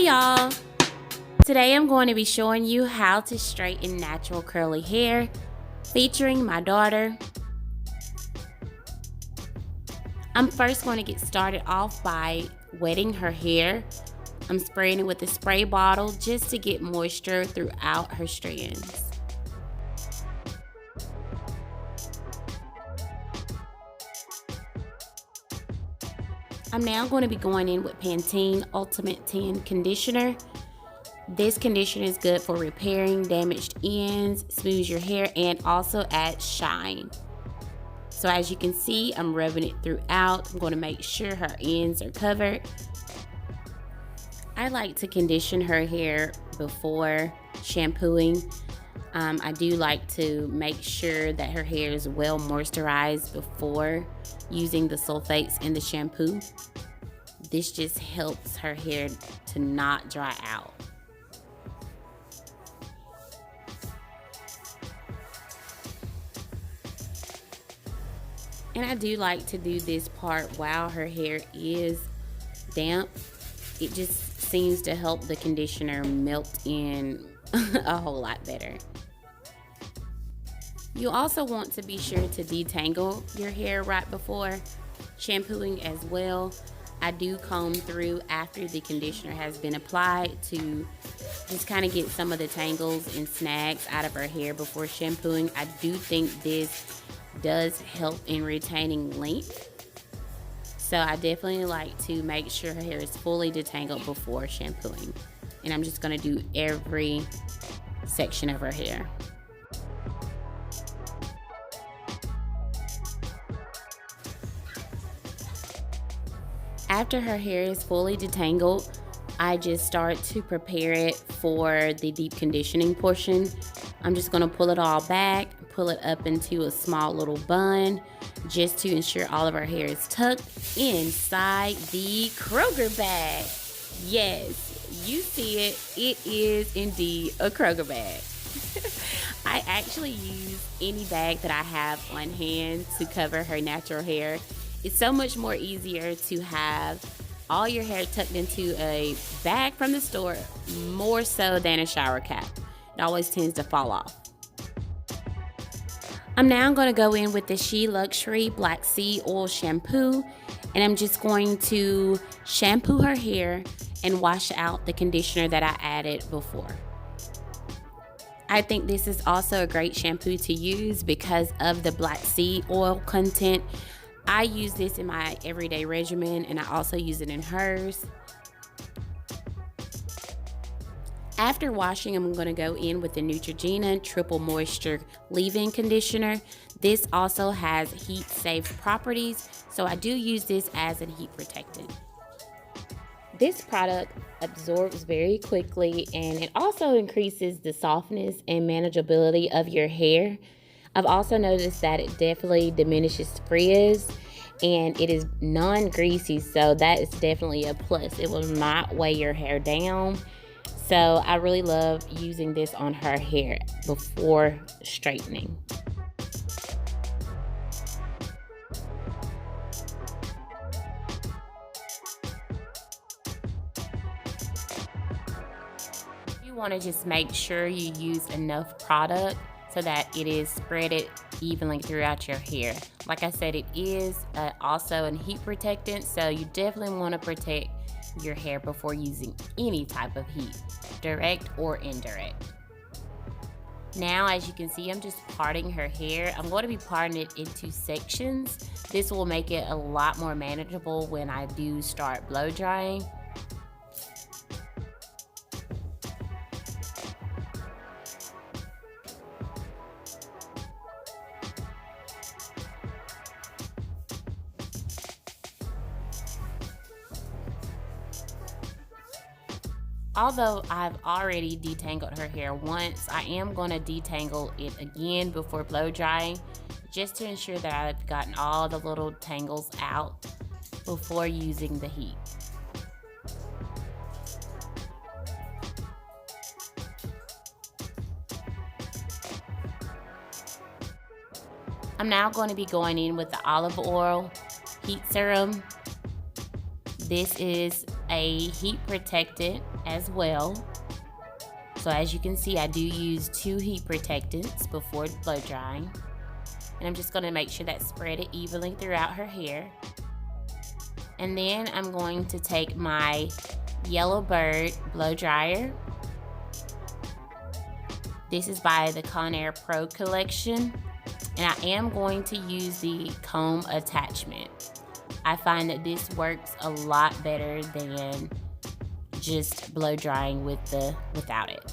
y'all! Today I'm going to be showing you how to straighten natural curly hair featuring my daughter. I'm first going to get started off by wetting her hair. I'm spraying it with a spray bottle just to get moisture throughout her strands. I'm now going to be going in with Pantene Ultimate Tan Conditioner. This conditioner is good for repairing damaged ends, smooths your hair, and also adds shine. So as you can see, I'm rubbing it throughout. I'm going to make sure her ends are covered. I like to condition her hair before shampooing. I do like to make sure that her hair is well moisturized before using the sulfates in the shampoo. This just helps her hair to not dry out. And I do like to do this part while her hair is damp. It just seems to help the conditioner melt in a whole lot better. You also want to be sure to detangle your hair right before shampooing as well. I do comb through after the conditioner has been applied to just kind of get some of the tangles and snags out of her hair before shampooing. I do think this does help in retaining length. So I definitely like to make sure her hair is fully detangled before shampooing. And I'm just going to do every section of her hair. After her hair is fully detangled, I just start to prepare it for the deep conditioning portion. I'm just going to pull it all back, pull it up into a small little bun, just to ensure all of our hair is tucked inside the Kroger bag. Yes, you see it. It is indeed a Kroger bag. I actually use any bag that I have on hand to cover her natural hair. It's so much more easier to have all your hair tucked into a bag from the store, more so than a shower cap. It always tends to fall off. I'm now going to go in with the She Luxury Black Seed Oil Shampoo, and I'm just going to shampoo her hair and wash out the conditioner that I added before. I think this is also a great shampoo to use because of the black seed oil content. I use this in my everyday regimen, and I also use it in hers. After washing, I'm going to go in with the Neutrogena Triple Moisture Leave-In Conditioner. This also has heat-safe properties, so I do use this as a heat protectant. This product absorbs very quickly, and it also increases the softness and manageability of your hair. I've also noticed that it definitely diminishes frizz, and it is non-greasy, so that is definitely a plus. It will not weigh your hair down. So I really love using this on her hair before straightening. You want to just make sure you use enough product so that it is spread evenly throughout your hair. Like I said, it is also a heat protectant, so you definitely want to protect your hair before using any type of heat, direct or indirect. Now, as you can see, I'm just parting her hair. I'm going to be parting it into sections. This will make it a lot more manageable when I do start blow drying. Although I've already detangled her hair once, I am going to detangle it again before blow drying, just to ensure that I've gotten all the little tangles out before using the heat. I'm now going to be going in with the olive oil heat serum. This is a heat protectant as well. So as you can see, I do use 2 heat protectants before blow drying. And I'm just going to make sure that spread it evenly throughout her hair. And then I'm going to take my Yellow Bird blow dryer. This is by the Conair Pro collection. And I am going to use the comb attachment. I find that this works a lot better than just blow drying without it.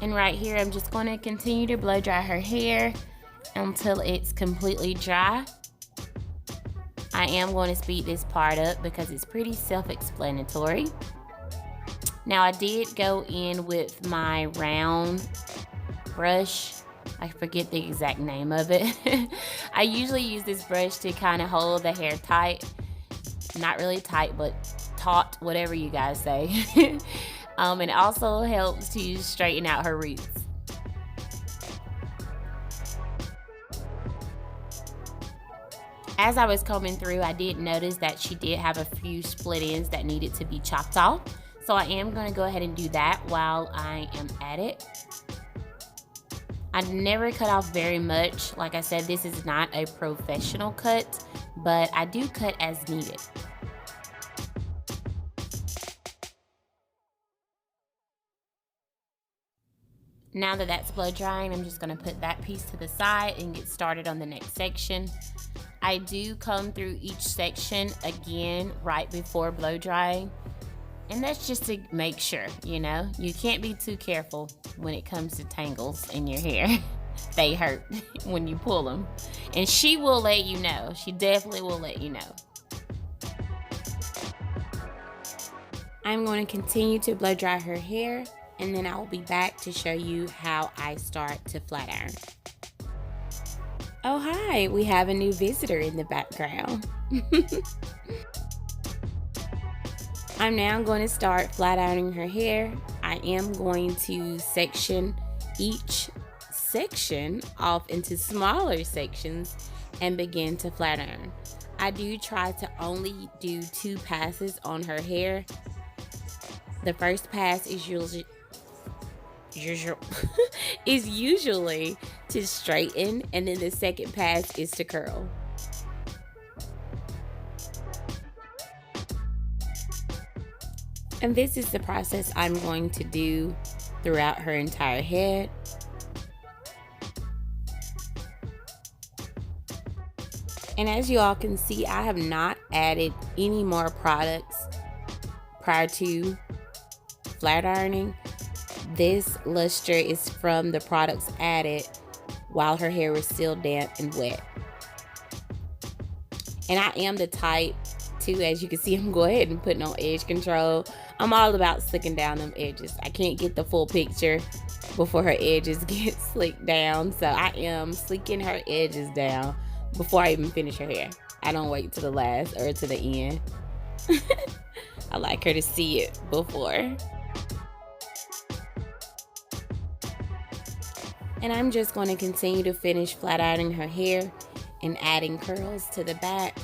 And right here, I'm just going to continue to blow dry her hair until it's completely dry. I am going to speed this part up because it's pretty self-explanatory. Now I did go in with my round brush. I forget the exact name of it. I usually use this brush to kind of hold the hair tight. Not really tight, but taut, whatever you guys say. And it also helps to straighten out her roots. As I was combing through, I did notice that she did have a few split ends that needed to be chopped off. So I am going to go ahead and do that while I am at it. I never cut off very much. Like I said, this is not a professional cut, but I do cut as needed. Now that that's blow drying, I'm just going to put that piece to the side and get started on the next section. I do comb through each section again right before blow drying. And that's just to make sure, you know, you can't be too careful when it comes to tangles in your hair. They hurt when you pull them. And she will let you know. She definitely will let you know. I'm going to continue to blow dry her hair, and then I will be back to show you how I start to flat iron. Oh, hi, we have a new visitor in the background. I'm now going to start flat ironing her hair. I am going to section each section off into smaller sections and begin to flat iron. I do try to only do 2 passes on her hair. The first pass is usually to straighten, and then the second pass is to curl. And this is the process I'm going to do throughout her entire head. And as you all can see, I have not added any more products prior to flat ironing. This luster is from the products added while her hair was still damp and wet. And I am the type too, as you can see, I'm going ahead and putting on edge control. I'm all about slicking down them edges. I can't get the full picture before her edges get slicked down. So I am slicking her edges down before I even finish her hair. I don't wait to the last or to the end. I like her to see it before. And I'm just going to continue to finish flat ironing her hair and adding curls to the back.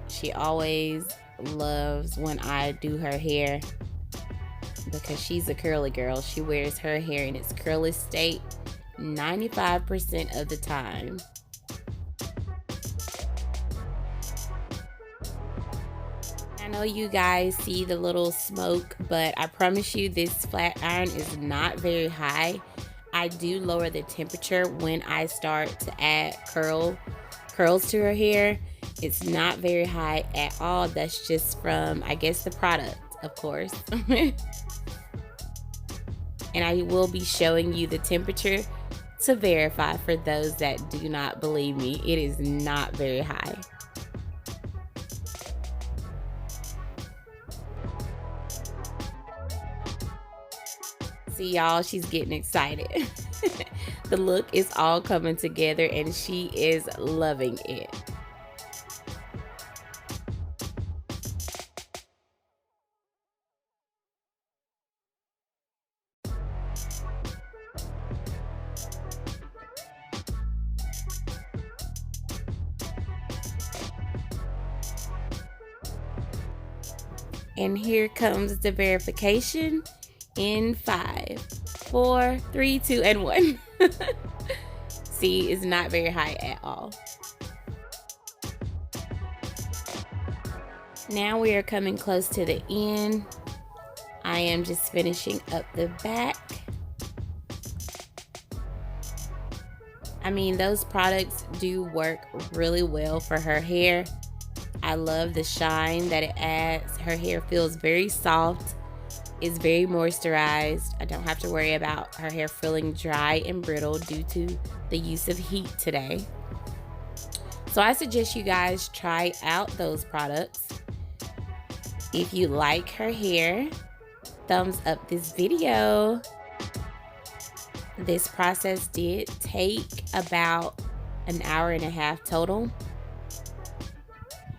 She always loves when I do her hair because she's a curly girl. She wears her hair in its curly state 95% of the time. I know you guys see the little smoke, but I promise you this flat iron is not very high. I do lower the temperature when I start to add curls to her hair. It's not very high at all. That's just from, I guess, the product, of course. And I will be showing you the temperature to verify for those that do not believe me. It is not very high. See y'all, she's getting excited. The look is all coming together and she is loving it. And here comes the verification in 5, 4, 3, 2, and 1. See, it's not very high at all. Now we are coming close to the end. I am just finishing up the back. I mean, those products do work really well for her hair. I love the shine that it adds. Her hair feels very soft. It's very moisturized. I don't have to worry about her hair feeling dry and brittle due to the use of heat today. So I suggest you guys try out those products. If you like her hair, thumbs up this video. This process did take about an hour and a half total,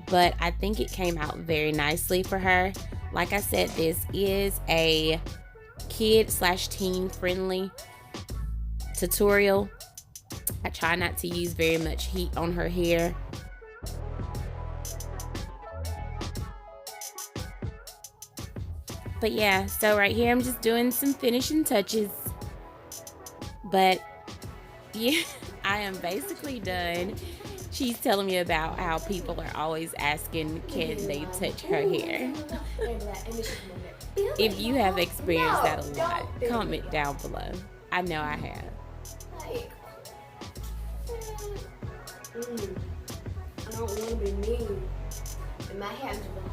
but I think it came out very nicely for her. Like I said, this is a kid/teen friendly tutorial. I try not to use very much heat on her hair. But yeah, so right here I'm just doing some finishing touches. But yeah, I am basically done. She's telling me about how people are always asking, can they touch her hair? If you have experienced that a lot, comment down below. I know I have. I don't want to be mean. And my hands are like,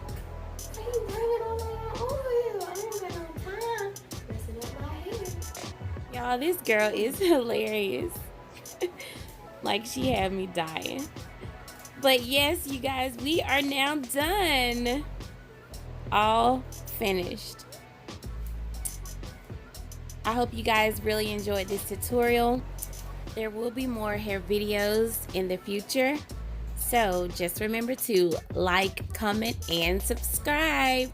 why you bring it all the way over here? I don't got no time messing up my hair. Y'all, this girl is hilarious. Like, she had me dying. But yes, you guys, we are now done. All finished. I hope you guys really enjoyed this tutorial. There will be more hair videos in the future. So just remember to like, comment, and subscribe.